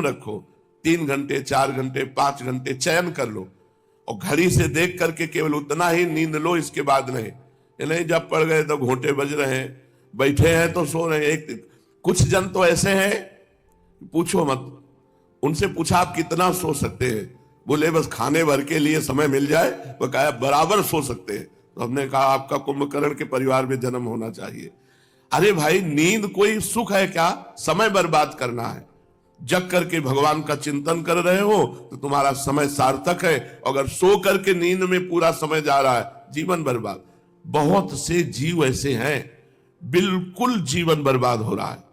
रखो, 3 घंटे 4 घंटे 5 घंटे चयन कर लो, और घड़ी से देख करके केवल उतना ही नींद लो, इसके बाद नहीं। ये नहीं जब पड़ गए तो घोंटे बज रहे हैं, बैठे हैं तो सो रहे हैं। कुछ जन तो ऐसे हैं, पूछो मत। उनसे पूछा आप कितना सो सकते हैं, बोले बस खाने भर के लिए समय मिल जाए, वो कहा बराबर सो सकते हैं। तो हमने कहा आपका कुंभकर्ण के परिवार में जन्म होना चाहिए। अरे भाई, नींद कोई सुख है क्या? समय बर्बाद करना है। जग करके भगवान का चिंतन कर रहे हो तो तुम्हारा समय सार्थक है। अगर सो करके नींद में पूरा समय जा रहा है, जीवन बर्बाद। बहुत से जीव ऐसे हैं, बिल्कुल जीवन बर्बाद हो रहा है।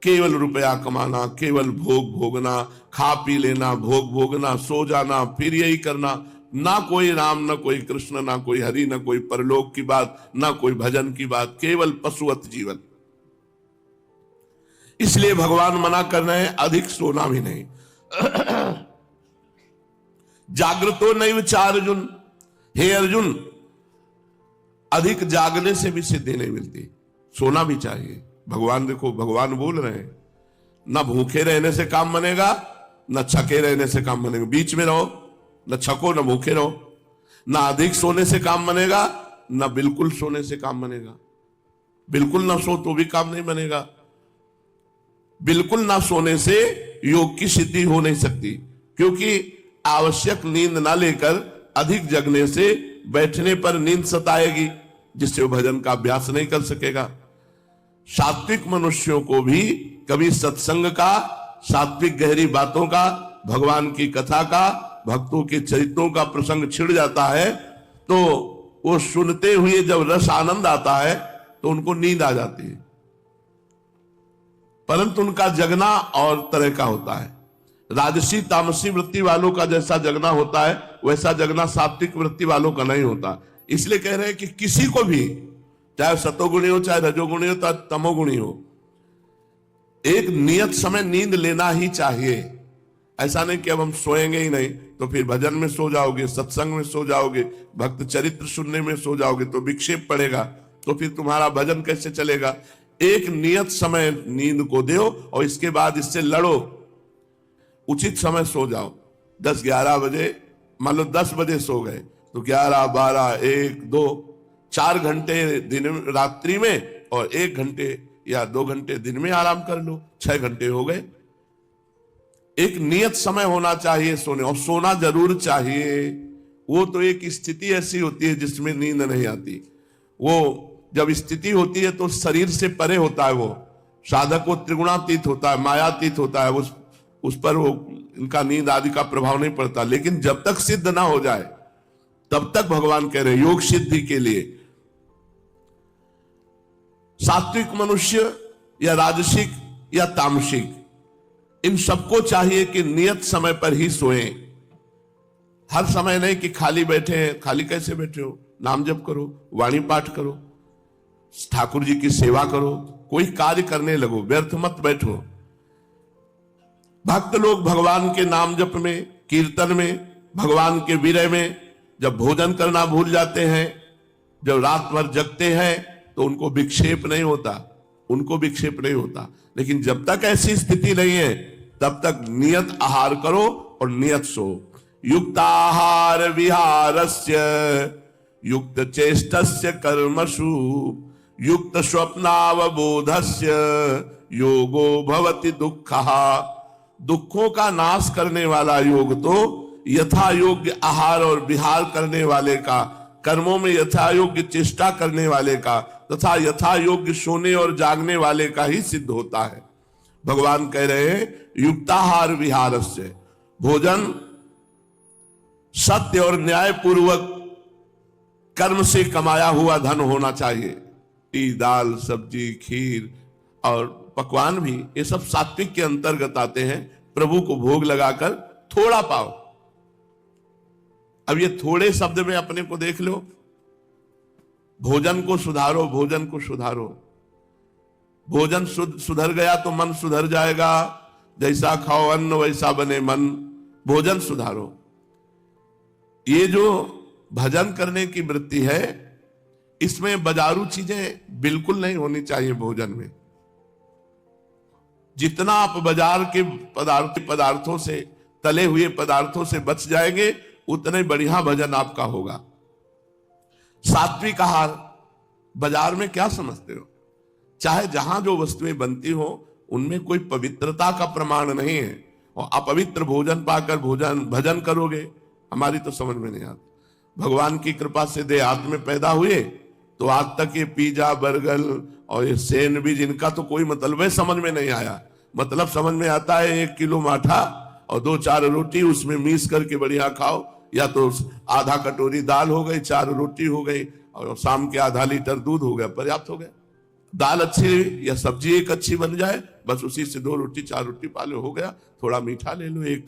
केवल रुपया कमाना, केवल भोग भोगना, खा पी लेना, भोग भोगना, सो जाना, फिर यही करना। ना कोई राम, ना कोई कृष्ण, ना कोई हरि, ना कोई परलोक की बात, ना कोई भजन की बात, केवल पशुवत जीवन। इसलिए भगवान मना कर रहे हैं, अधिक सोना भी नहीं। जागृतो नैव च अर्जुन, हे अर्जुन, अधिक जागने से भी सिद्धि नहीं मिलती, सोना भी चाहिए। भगवान देखो, भगवान बोल रहे हैं, ना भूखे रहने से काम बनेगा, ना छके रहने से काम बनेगा। बीच में रहो, ना छको ना भूखे रहो। ना अधिक सोने से काम बनेगा, ना बिल्कुल सोने से काम बनेगा। बिल्कुल ना सो तो भी काम नहीं बनेगा। बिल्कुल ना सोने से योग की सिद्धि हो नहीं सकती, क्योंकि आवश्यक नींद ना लेकर अधिक जगने से बैठने पर नींद सताएगी, जिससे वो भजन का अभ्यास नहीं कर सकेगा। सात्विक मनुष्यों को भी कभी सत्संग का, सात्विक गहरी बातों का, भगवान की कथा का, भक्तों के चरित्रों का प्रसंग छिड़ जाता है तो वो सुनते हुए जब रस आनंद आता है तो उनको नींद आ जाती है। परंतु उनका जगना और तरह का होता है। राजसी तामसी वृत्ति वालों का जैसा जगना होता है, वैसा जगना सात्विक वृत्ति वालों का नहीं होता। इसलिए कह रहे हैं कि किसी को भी, चाहे सतोगुणी हो, चाहे रजोगुणी हो, चाहे तमोगुणी हो, एक नियत समय नींद लेना ही चाहिए। ऐसा नहीं कि अब हम सोएंगे ही नहीं तो फिर भजन में सो जाओगे, सत्संग में सो जाओगे, भक्त चरित्र सुनने में सो जाओगे तो विक्षेप पड़ेगा, तो फिर तुम्हारा भजन कैसे चलेगा। एक नियत समय नींद को दो और इसके बाद इससे लड़ो। उचित समय सो जाओ। 10-11 बजे, मान लो 10 बजे सो गए तो 11, 12, 1, 2, 4 घंटे दिन रात्रि में और 1 घंटे या 2 घंटे दिन में आराम कर लो, 6 घंटे हो गए। एक नियत समय होना चाहिए सोने, और सोना जरूर चाहिए। वो तो एक स्थिति ऐसी होती है जिसमें नींद नहीं आती। वो जब स्थिति होती है तो शरीर से परे होता है, वो साधक को त्रिगुणातीत होता है, मायातीत होता है, उस पर वो इनका नींद आदि का प्रभाव नहीं पड़ता। लेकिन जब तक सिद्ध ना हो जाए तब तक भगवान कह रहे हैं योग सिद्धि के लिए सात्विक मनुष्य या राजसिक या तामसिक, इन सबको चाहिए कि नियत समय पर ही सोएं। हर समय नहीं कि खाली बैठे हैं। खाली कैसे बैठे हो? नाम जप करो, वाणी पाठ करो, ठाकुर जी की सेवा करो, कोई कार्य करने लगो, व्यर्थ मत बैठो। भक्त लोग भगवान के नाम जप में, कीर्तन में, भगवान के विरह में जब भोजन करना भूल जाते हैं, जब रात भर जगते हैं तो उनको विक्षेप नहीं होता, उनको विक्षेप नहीं होता। लेकिन जब तक ऐसी स्थिति नहीं है तब तक नियत आहार करो और नियत सो। युक्ताहार विहारस्य युक्त चेष्टस्य कर्मसु युक्त स्वप्नावबोधस्य योगो भवति दुःखः। दुखों का नाश करने वाला योग तो यथा योग्य आहार और विहार करने वाले का, कर्मों में यथा योग्य चेष्टा करने वाले का तथा यथा योग्य सोने और जागने वाले का ही सिद्ध होता है। भगवान कह रहे हैं युक्ताहार विहारस्य, भोजन सत्य और न्याय पूर्वक कर्म से कमाया हुआ धन होना चाहिए। टी, दाल, सब्जी, खीर और पकवान भी, ये सब सात्विक के अंतर्गत आते हैं। प्रभु को भोग लगाकर थोड़ा पाओ। अब ये थोड़े शब्द में अपने को देख लो। भोजन को सुधारो, भोजन को सुधारो। भोजन सुधर गया तो मन सुधर जाएगा। जैसा खाओ अन्न वैसा बने मन। भोजन सुधारो। ये जो भजन करने की वृत्ति है, इसमें बाजारू चीजें बिल्कुल नहीं होनी चाहिए भोजन में। जितना आप बाजार के पदार्थों से, तले हुए पदार्थों से बच जाएंगे, उतने बढ़िया भजन आपका होगा। सात्विक आहार, बाजार में क्या समझते हो, चाहे जहां जो वस्तुएं बनती हो उनमें कोई पवित्रता का प्रमाण नहीं है, और अपवित्र भोजन पाकर भजन करोगे, हमारी तो समझ में नहीं आती। भगवान की कृपा से देहात में पैदा हुए तो आज तक ये पिज्जा, बर्गर और ये सैंडविच, इनका तो कोई मतलब है समझ में नहीं आया। मतलब समझ में आता है 1 किलो माठा और 2-4 रोटी उसमें मिक्स करके बढ़िया खाओ, या तो आधा कटोरी दाल हो गई, 4 रोटी हो गई, और शाम के आधा लीटर दूध हो गया, पर्याप्त हो गया। दाल अच्छी या सब्जी एक अच्छी बन जाए, बस उसी से 2 रोटी 4 रोटी पालो, हो गया। थोड़ा मीठा ले लो, एक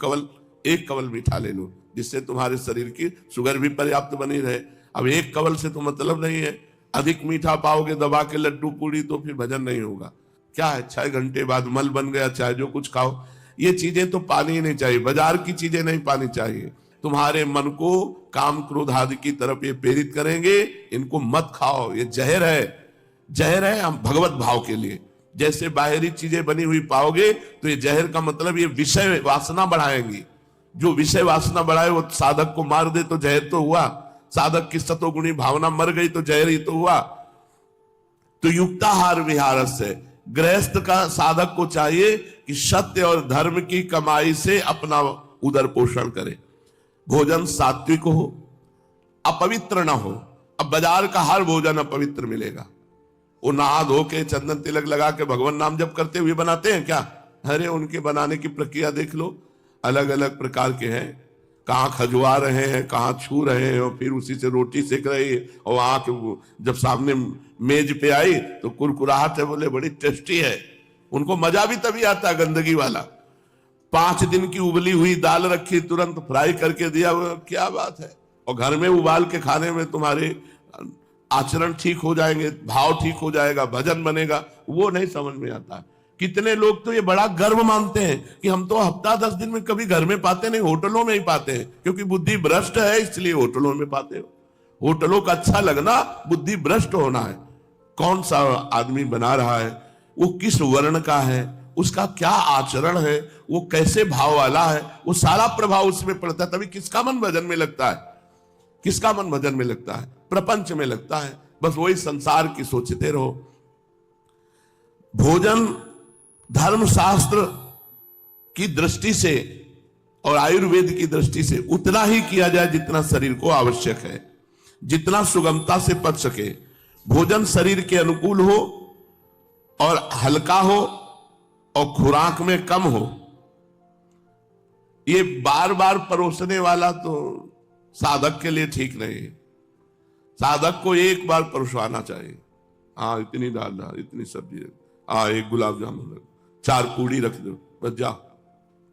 कवल मीठा ले लो, जिससे तुम्हारे शरीर की शुगर भी पर्याप्त बनी रहे। अब एक कवल से तो मतलब नहीं है, अधिक मीठा पाओगे दबा के लड्डू पूड़ी तो फिर भजन नहीं होगा। क्या है, 6 घंटे बाद मल बन गया, चाहे जो कुछ खाओ, ये चीजें तो पानी ही नहीं चाहिए, बाजार की चीजें नहीं पानी चाहिए। तुम्हारे मन को काम क्रोध आदि की तरफ ये प्रेरित करेंगे, इनको मत खाओ, ये जहर है हम भगवत भाव के लिए। जैसे बाहरी चीजें बनी हुई पाओगे तो ये जहर का मतलब ये विषय वासना बढ़ाएंगी। जो विषय वासना बढ़ाए वो साधक को मार दे तो जहर तो हुआ, साधक की सतोगुणी भावना मर गई तो जहर ही तो हुआ। तो युक्ताहार विहार से गृहस्थ का साधक को चाहिए कि सत्य और धर्म की कमाई से अपना उदर पोषण करे, भोजन सात्विक हो, अपवित्र ना हो। अब बाजार का हर भोजन अपवित्र मिलेगा, वो नहा धो के चंदन तिलक लगा के भगवान नाम जप करते हुए बनाते हैं क्या? अरे उनके बनाने की प्रक्रिया देख लो, अलग अलग प्रकार के हैं, कहाँ खजवा रहे हैं, कहाँ छू रहे हैं, और फिर उसी से रोटी सेक रहे हैं, और आके जब सामने मेज पे आई तो कुरकुराहट है, बोले बड़ी टेस्टी है। उनको मजा भी तभी आता, गंदगी वाला। 5 दिन की उबली हुई दाल रखी, तुरंत फ्राई करके दिया, क्या बात है। और घर में उबाल के खाने में तुम्हारे आचरण ठीक हो जाएंगे, भाव ठीक हो जाएगा, भजन बनेगा, वो नहीं समझ में आता। कितने लोग तो ये बड़ा गर्व मानते हैं कि हम तो हफ्ता 10 दिन में कभी घर में पाते नहीं, होटलों में ही पाते हैं, क्योंकि बुद्धि भ्रष्ट है इसलिए होटलों में पाते हो। होटलों का अच्छा लगना बुद्धि भ्रष्ट होना है। कौन सा आदमी बना रहा है, वो किस वर्ण का है, उसका क्या आचरण है, वो कैसे भाव वाला है, वो सारा प्रभाव उसमें पड़ता है। तभी किसका मन भजन में लगता है, किसका मन भजन में लगता है? प्रपंच में लगता है। बस वही संसार की सोचते रहो। भोजन धर्मशास्त्र की दृष्टि से और आयुर्वेद की दृष्टि से उतना ही किया जाए जितना शरीर को आवश्यक है, जितना सुगमता से पच सके। भोजन शरीर के अनुकूल हो और हल्का हो और खुराक में कम हो। ये बार बार परोसने वाला तो साधक के लिए ठीक नहीं है। साधक को एक बार परोसवाना चाहिए। हाँ, इतनी दाल डाल, इतनी सब्जी, हाँ 1 गुलाब जामुन रख, 4 पूड़ी रख दो, बस जा,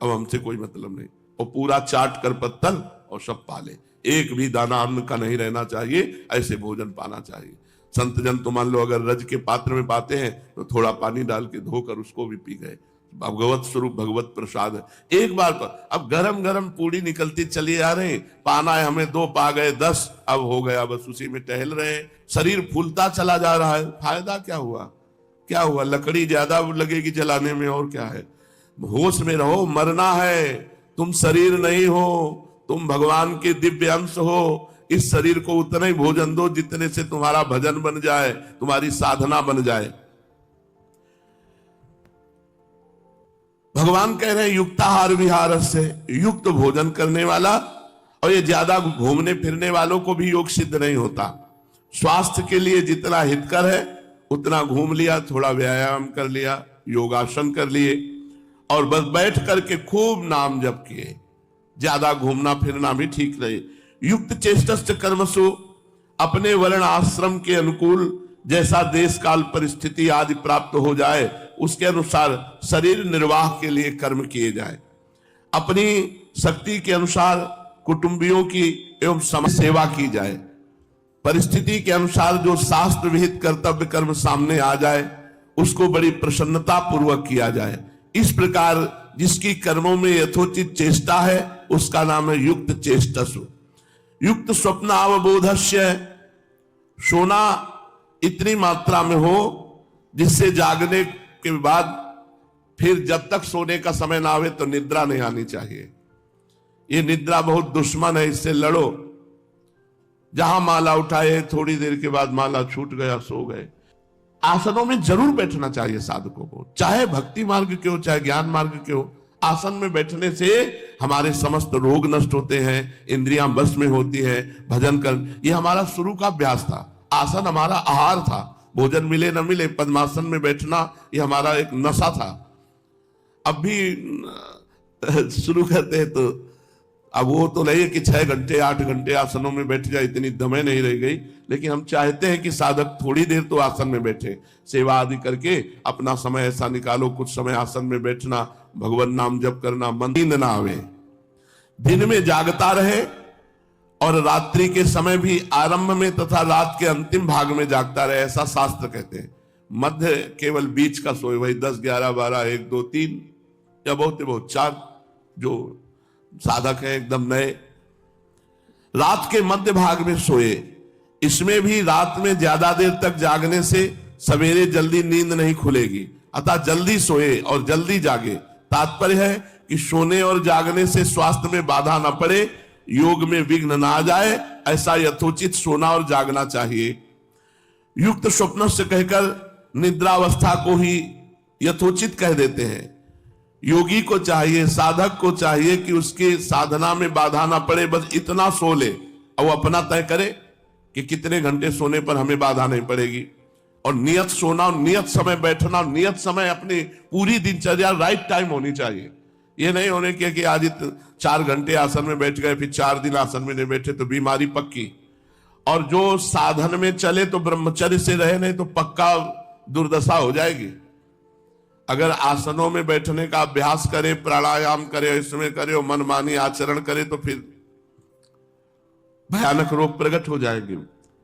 अब हमसे कोई मतलब नहीं। और पूरा चाट कर पत्तल और सब पाले, एक भी दाना अन्न का नहीं रहना चाहिए। ऐसे भोजन पाना चाहिए। संत जन तो मान लो अगर रज के पात्र में पाते हैं तो थोड़ा पानी डाल के धोकर उसको भी पी गए। भगवत स्वरूप भगवत प्रसाद है। एक बार पर अब गरम गरम पूड़ी निकलती चली आ रहे, पाना है हमें 2 पा गए 10, अब हो गया, बस उसी में टहल रहे हैं। शरीर फूलता चला जा रहा है, फायदा क्या हुआ? क्या हुआ? लकड़ी ज्यादा लगेगी जलाने में, और क्या है। होश में रहो, मरना है। तुम शरीर नहीं हो, तुम भगवान के दिव्य अंश हो। इस शरीर को उतना ही भोजन दो जितने से तुम्हारा भजन बन जाए, तुम्हारी साधना बन जाए। भगवान कह रहे हैं युक्ताहार विहार से, युक्त भोजन करने वाला। और ये ज्यादा घूमने फिरने वालों को भी योग सिद्ध नहीं होता। स्वास्थ्य के लिए जितना हितकर है उतना घूम लिया, थोड़ा व्यायाम कर लिया, योगासन कर लिए, और बस बैठ करके खूब नाम जप किए। ज्यादा घूमना फिरना भी ठीक नहीं। युक्त चेष्टस्य कर्मसु, अपने वर्ण आश्रम के अनुकूल जैसा देश काल परिस्थिति आदि प्राप्त हो जाए उसके अनुसार शरीर निर्वाह के लिए कर्म किए जाए। अपनी शक्ति के अनुसार कुटुंबियों की एवं समाज सेवा की जाए। परिस्थिति के अनुसार जो शास्त्र विहित कर्तव्य कर्म सामने आ जाए उसको बड़ी प्रसन्नता पूर्वक किया जाए। इस प्रकार जिसकी कर्मों में यथोचित चेष्टा है उसका नाम है युक्त चेष्टसु। युक्त स्वप्न अवबोधस्य, सोना इतनी मात्रा में हो जिससे जागने के बाद फिर जब तक सोने का समय ना आवे तो निद्रा नहीं आनी चाहिए। ये निद्रा बहुत दुश्मन है, इससे लड़ो। जहां माला उठाए थोड़ी देर के बाद माला छूट गया, सो गए। आसनों में जरूर बैठना चाहिए साधकों को, चाहे भक्ति मार्ग के हो चाहे ज्ञान मार्ग के हो। आसन में बैठने से हमारे समस्त रोग नष्ट होते हैं, इंद्रियां बस में होती है। भजन कर, ये हमारा शुरू का अभ्यास था। आसन हमारा आहार था, भोजन मिले न मिले पद्मासन में बैठना ये हमारा एक नशा था। अब भी शुरू करते हैं तो अब वो तो नहीं है कि 6 घंटे 8 घंटे आसनों में बैठ जाए, इतनी दमें नहीं रह गई। लेकिन हम चाहते हैं कि साधक थोड़ी देर तो आसन में बैठे, सेवा आदि करके अपना समय ऐसा निकालो, कुछ समय आसन में बैठना, भगवान नाम जप करना, मन नींद ना आवे, दिन में जागता रहे और रात्रि के समय भी आरंभ में तथा रात के अंतिम भाग में जागता रहे, ऐसा शास्त्र कहते हैं। मध्य केवल बीच का सोए, वही 10, 11, 12, 1, 2, 3 या बहुत 4 जो साधक है एकदम नए, रात के मध्य भाग में सोए। इसमें भी रात में ज्यादा देर तक जागने से सवेरे जल्दी नींद नहीं खुलेगी, अतः जल्दी सोए और जल्दी जागे। तात्पर्य है कि सोने और जागने से स्वास्थ्य में बाधा न पड़े, योग में विघ्न ना आ जाए, ऐसा यथोचित सोना और जागना चाहिए। युक्त स्वप्न से कहकर निद्रावस्था को ही यथोचित कह देते हैं। योगी को चाहिए, साधक को चाहिए कि उसके साधना में बाधा ना पड़े, बस इतना सो ले और वो अपना तय करे कि कितने घंटे सोने पर हमें बाधा नहीं पड़ेगी। और नियत सोना और नियत समय बैठना, नियत समय अपनी पूरी दिनचर्या राइट टाइम होनी चाहिए। ये नहीं होने के कि आज 4 घंटे आसन में बैठ गए फिर 4 दिन आसन में नहीं बैठे तो बीमारी पक्की। और जो साधन में चले तो ब्रह्मचर्य से रहे, नहीं तो पक्का दुर्दशा हो जाएगी। अगर आसनों में बैठने का अभ्यास करे, प्राणायाम करे, इसमें करे और मनमानी आचरण करे तो फिर भयानक रोग प्रकट हो जाएंगे,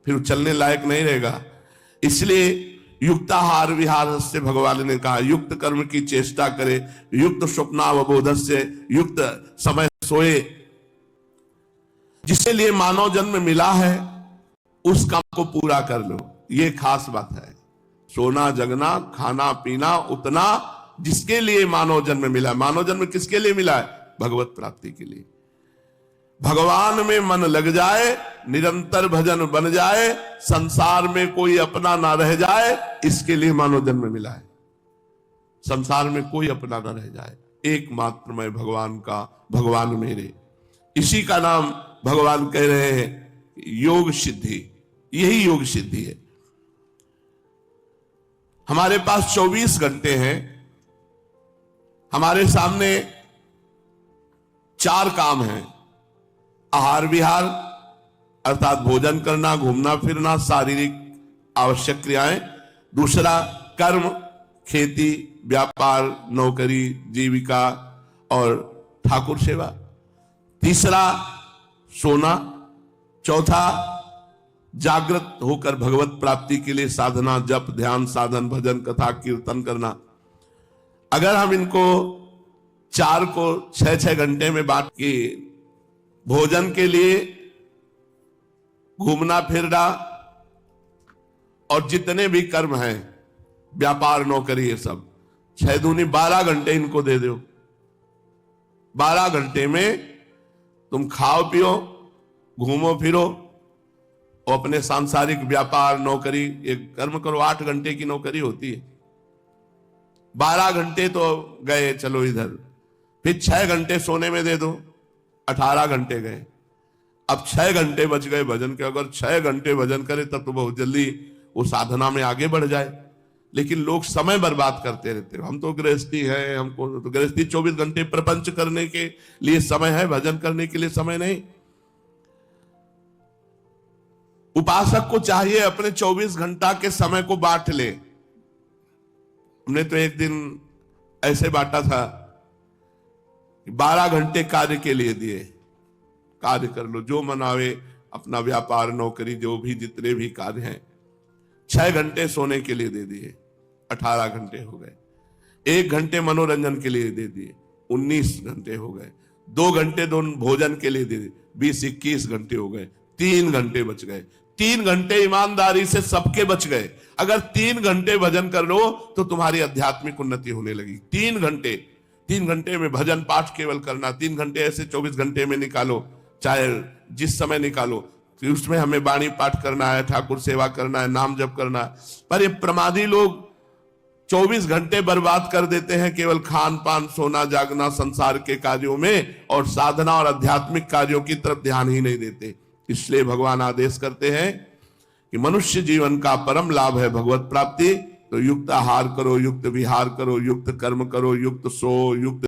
फिर चलने लायक नहीं रहेगा। इसलिए युक्ताहार विहार से भगवान ने कहा युक्त कर्म की चेष्टा करे, युक्त स्वप्नावबोध से युक्त समय सोए। जिसके लिए मानव जन्म मिला है उस काम को पूरा कर लो, ये खास बात है। सोना जगना खाना पीना उतना जिसके लिए मानव जन्म मिला है। मानव जन्म किसके लिए मिला है? भगवत प्राप्ति के लिए। भगवान में मन लग जाए, निरंतर भजन बन जाए, संसार में कोई अपना ना रह जाए, इसके लिए मानव जन्म मिला है। संसार में कोई अपना ना रह जाए, एकमात्र मैं भगवान का, भगवान मेरे, इसी का नाम भगवान कह रहे हैं योग सिद्धि। यही योग सिद्धि है। हमारे पास 24 घंटे हैं, हमारे सामने 4 काम हैं। आहार विहार अर्थात भोजन करना, घूमना फिरना, शारीरिक आवश्यक क्रियाएं। दूसरा कर्म, खेती, व्यापार, नौकरी, जीविका और ठाकुर सेवा। तीसरा सोना। चौथा जागृत होकर भगवत प्राप्ति के लिए साधना, जप, ध्यान, साधन, भजन, कथा, कीर्तन करना। अगर हम इनको 4 को 6-6 घंटे में बांट के भोजन के लिए घूमना फिरना और जितने भी कर्म हैं, व्यापार, नौकरी, ये सब 6 दूनी 12 घंटे इनको दे दो। 12 घंटे में तुम खाओ पियो, घूमो फिरो और अपने सांसारिक व्यापार, नौकरी, एक कर्म करो। 8 घंटे की नौकरी होती है। 12 घंटे तो गए, चलो इधर, फिर 6 घंटे सोने में दे दो, 18 घंटे गए। अब 6 घंटे बच गए भजन के। अगर 6 घंटे भजन करे तब तो बहुत जल्दी वो साधना में आगे बढ़ जाए। लेकिन लोग समय बर्बाद करते रहते हैं। हम तो गृहस्थी है, हमको तो गृहस्थी 24 घंटे प्रपंच करने के लिए समय है, भजन करने के लिए समय नहीं। उपासक को चाहिए अपने 24 घंटा के समय को बांट ले। हमने तो एक दिन ऐसे बांटा था, 12 घंटे कार्य के लिए दिए, कार्य कर लो, जो मनावे, अपना व्यापार, नौकरी, जो भी जितने भी कार्य हैं। 6 घंटे सोने के लिए दे दिए, 18 घंटे हो गए। 1 घंटे मनोरंजन के लिए दे दिए, 19 घंटे हो गए। 2 घंटे दोनों भोजन के लिए दे दिए, 20-21 घंटे हो गए। 3 घंटे बच गए। 3 घंटे ईमानदारी से सबके बच गए। अगर 3 घंटे भजन कर लो तो तुम्हारी आध्यात्मिक उन्नति होने लगी। 3 घंटे में भजन पाठ केवल करना, 3 घंटे ऐसे 24 घंटे में निकालो, चाहे जिस समय निकालो, तो उसमें हमें वाणी पाठ करना है, ठाकुर सेवा करना है, नाम जप करना है। पर ये प्रमादी लोग 24 घंटे बर्बाद कर देते हैं केवल खान पान, सोना, जागना, संसार के कार्यों में, और साधना और आध्यात्मिक कार्यों की तरफ ध्यान ही नहीं देते। इसलिए भगवान आदेश करते हैं कि मनुष्य जीवन का परम लाभ है भगवत प्राप्ति। तो युक्त आहार करो, युक्त विहार करो, युक्त कर्म करो, युक्त सो, युक्त